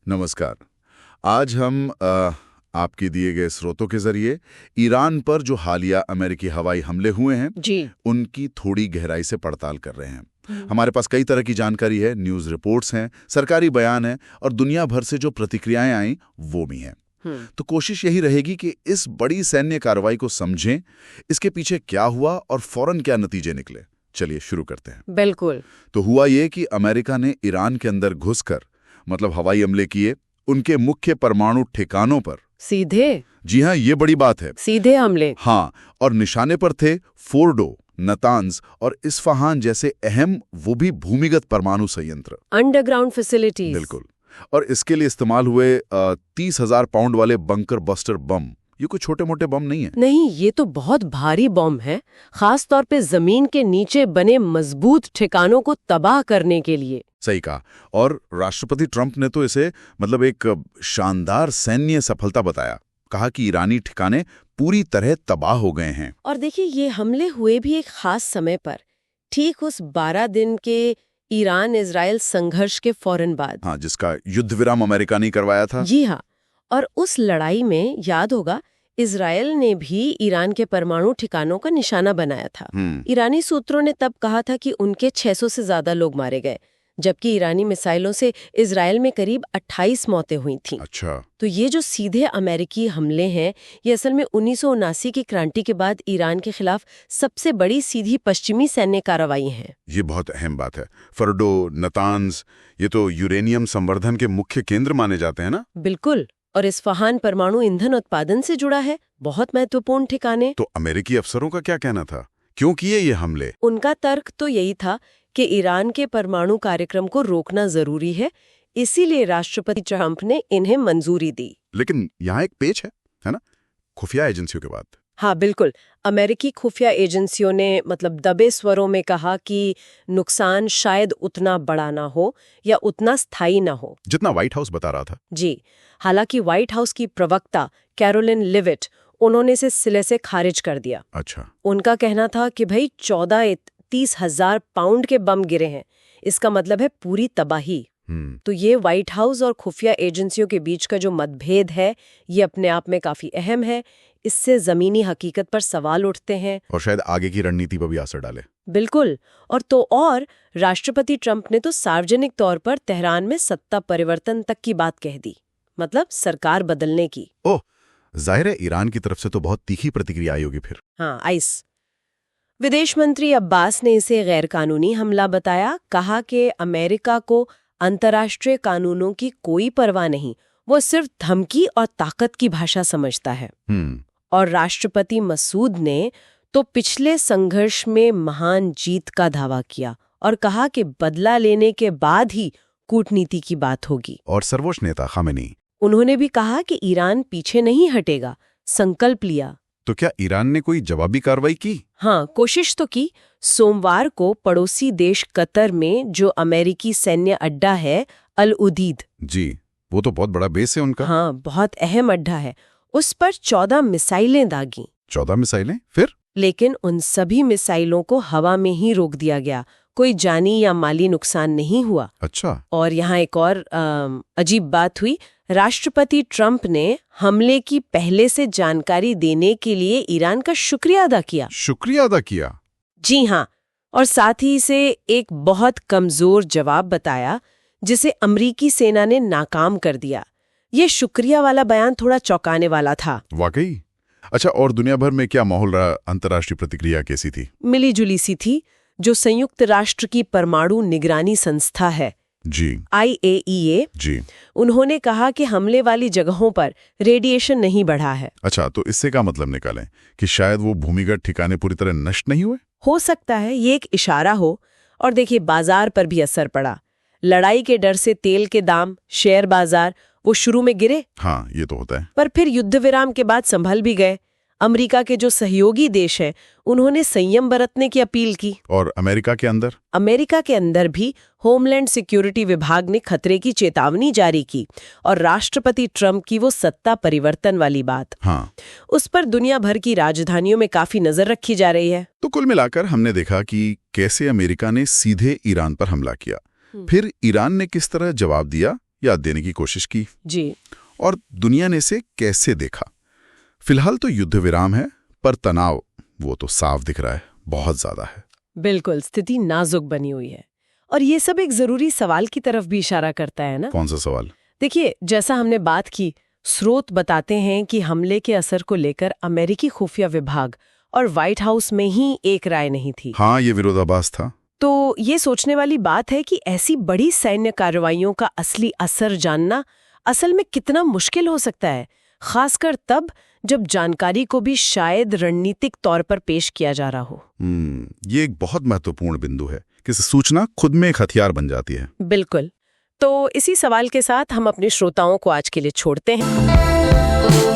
नमस्कार। आज हम आपके दिए गए स्रोतों के जरिए ईरान पर जो हालिया अमेरिकी हवाई हमले हुए हैं जी। उनकी थोड़ी गहराई से पड़ताल कर रहे हैं। हमारे पास कई तरह की जानकारी है, न्यूज़ रिपोर्ट्स हैं, सरकारी बयान हैं और दुनिया भर से जो प्रतिक्रियाएं आई वो भी हैं। तो कोशिश यही रहेगी कि इस बड़ी सैन्य कार्रवाई को समझें, इसके पीछे क्या हुआ और फौरन क्या नतीजे निकले। चलिए शुरू करते हैं। बिल्कुल। तो हुआ ये कि अमेरिका ने ईरान के अंदर घुसकर मतलब हवाई हमले किए उनके मुख्य परमाणु ठिकानों पर। सीधे? जी हाँ, ये बड़ी बात है। सीधे हमले? हाँ, और निशाने पर थे फोर्डो, नतांज और इस्फहान जैसे अहम, वो भी भूमिगत परमाणु संयंत्र, अंडरग्राउंड फैसिलिटीज। बिल्कुल। और इसके लिए इस्तेमाल हुए 30,000 पाउंड वाले बंकर बस्टर बम। ये कोई छोटे मोटे बम नहीं है। नहीं, ये तो बहुत भारी बम है, खास तौर पे जमीन के नीचे बने मजबूत ठिकानों को तबाह करने के लिए। सही कहा। और राष्ट्रपति ट्रंप ने तो इसे मतलब एक शानदार सैन्य सफलता बताया। कहा कि ईरानी ठिकाने पूरी तरह तबाह हो गए हैं। और देखिए, ये हमले हुए भी एक खास समय पर, ठीक उस 12 दिन के ईरान इजराइल संघर्ष के फौरन बाद। हाँ, जिसका युद्ध विराम अमेरिका ने करवाया था। जी हाँ। और उस लड़ाई में याद होगा, इजराइल ने भी ईरान के परमाणु ठिकानों का निशाना बनाया था। ईरानी सूत्रों ने तब कहा था कि उनके 600 से ज्यादा लोग मारे गए, जबकि ईरानी मिसाइलों से इजराइल में करीब 28 मौतें हुई थीं। अच्छा। तो ये जो सीधे अमेरिकी हमले हैं, ये असल में 1979 की क्रांति के बाद ईरान के खिलाफ सबसे बड़ी सीधी पश्चिमी सैन्य कार्रवाई हैं। ये बहुत अहम बात है। फर्डो, नतांज, ये तो यूरेनियम संवर्धन के मुख्य केंद्र माने जाते हैं ना? बिल्कुल। और इस्फहान परमाणु ईंधन उत्पादन से जुड़ा है, बहुत महत्वपूर्ण ठिकाने। तो अमेरिकी अफसरों का क्या कहना था? क्यों किए ये हमले? उनका तर्क तो यही था कि ईरान के परमाणु कार्यक्रम को रोकना जरूरी है, इसीलिए राष्ट्रपति ट्रंप ने इन्हें मंजूरी दी। लेकिन यहाँ एक पेच है ना? खुफिया एजेंसियों के बाद। हाँ बिल्कुल। अमेरिकी खुफिया एजेंसियों ने मतलब दबे स्वरों में कहा कि नुकसान शायद उतना बड़ा ना हो या उतना स्थायी ना हो जितना व्हाइट हाउस बता रहा था। जी। हालांकि व्हाइट हाउस की प्रवक्ता कैरोलिन लिविट, उन्होंने इसे सिले से खारिज कर दिया। अच्छा। उनका कहना था कि भाई 14-30,000 पाउंड के बम गिरे हैं, इसका मतलब है पूरी तबाही। तो ये व्हाइट हाउस और खुफिया एजेंसियों के बीच का जो मतभेद है, ये अपने आप में काफी अहम है। इससे जमीनी हकीकत पर सवाल उठते हैं और शायद आगे की रणनीति पर भी असर डाले। बिल्कुल। और राष्ट्रपति ट्रंप ने तो सार्वजनिक तौर पर तेहरान में सत्ता परिवर्तन तक की बात कह दी, मतलब सरकार बदलने की। ओह, जाहिर है ईरान की तरफ से तो बहुत तीखी प्रतिक्रिया आई होगी फिर। हाँ, आइस। विदेश मंत्री अब्बास ने इसे गैरकानूनी हमला बताया, कहा कि अमेरिका को अंतर्राष्ट्रीय कानूनों की कोई परवाह नहीं, वो सिर्फ धमकी और ताकत की भाषा समझता है। और राष्ट्रपति मसूद ने तो पिछले संघर्ष में महान जीत का दावा किया और कहा कि बदला लेने के बाद ही कूटनीति की बात होगी। और सर्वोच्च नेता खामेनी, उन्होंने भी कहा कि ईरान पीछे नहीं हटेगा, संकल्प लिया। तो क्या ईरान ने कोई जवाबी कार्रवाई की? हाँ, कोशिश तो की। सोमवार को पड़ोसी देश कतर में जो अमेरिकी सैन्य अड्डा है अल उदीद, जी, वो तो बहुत बड़ा बेस है उनका। हाँ, बहुत अहम अड्डा है, उस पर 14 मिसाइलें दागी। 14 मिसाइलें? फिर? लेकिन उन सभी मिसाइलों को हवा में ही रोक दिया गया, कोई जानी या माली नुकसान नहीं हुआ। अच्छा। और यहाँ एक और अजीब बात हुई। राष्ट्रपति ट्रंप ने हमले की पहले से जानकारी देने के लिए ईरान का शुक्रिया अदा किया। शुक्रिया अदा किया? जी हाँ। और साथ ही इसे एक बहुत कमजोर जवाब बताया, जिसे अमरीकी सेना ने नाकाम कर दिया। ये शुक्रिया वाला बयान थोड़ा चौंकाने वाला था। वाकई? अच्छा, और दुनिया भर में क्या माहौल रहा? अंतर्राष्ट्रीय प्रतिक्रिया कैसी थी? मिली जुली सी थी। जो संयुक्त राष्ट्र की परमाणु निगरानी संस्था है, जी, IAEA, जी, उन्होंने कहा कि हमले वाली जगहों पर रेडिएशन नहीं बढ़ा है। अच्छा, तो इससे क्या मतलब निकालें कि शायद वो भूमिगत ठिकाने पूरी तरह नष्ट नहीं हुए? हो सकता है ये एक इशारा हो। और देखिए, बाजार पर भी असर पड़ा। लड़ाई के डर से तेल के दाम, शेयर बाजार, वो शुरू में गिरे। हाँ, ये तो होता है। पर फिर युद्ध विराम के बाद संभल भी गए। अमेरिका के जो सहयोगी देश हैं, उन्होंने संयम बरतने की अपील की। और अमेरिका के अंदर? अमेरिका के अंदर भी होमलैंड सिक्योरिटी विभाग ने खतरे की चेतावनी जारी की। और राष्ट्रपति ट्रंप की वो सत्ता परिवर्तन वाली बात, हाँ, उस पर दुनिया भर की राजधानियों में काफी नजर रखी जा रही है। तो कुल मिलाकर हमने देखा कि कैसे अमेरिका ने सीधे ईरान पर हमला किया, फिर ईरान ने किस तरह जवाब दिया, याद देने की कोशिश की जी। और दुनिया ने इसे कैसे देखा। फिलहाल तो युद्ध विराम है, पर तनाव वो तो साफ दिख रहा है, बहुत ज्यादा है। बिल्कुल, स्थिति नाजुक बनी हुई है। और ये सब एक जरूरी सवाल की तरफ भी इशारा करता है ना। कौन सा सवाल? देखिए, जैसा हमने बात की, स्रोत बताते हैं कि हमले के असर को लेकर अमेरिकी खुफिया विभाग और व्हाइट हाउस में ही एक राय नहीं थी। हाँ, ये विरोधाभास था। तो ये सोचने वाली बात है कि ऐसी बड़ी सैन्य कार्रवाइयों का असली असर जानना असल में कितना मुश्किल हो सकता है, खासकर तब जब जानकारी को भी शायद रणनीतिक तौर पर पेश किया जा रहा हो। ये एक बहुत महत्वपूर्ण बिंदु है कि सूचना खुद में एक हथियार बन जाती है। बिल्कुल। तो इसी सवाल के साथ हम अपने श्रोताओं को आज के लिए छोड़ते हैं।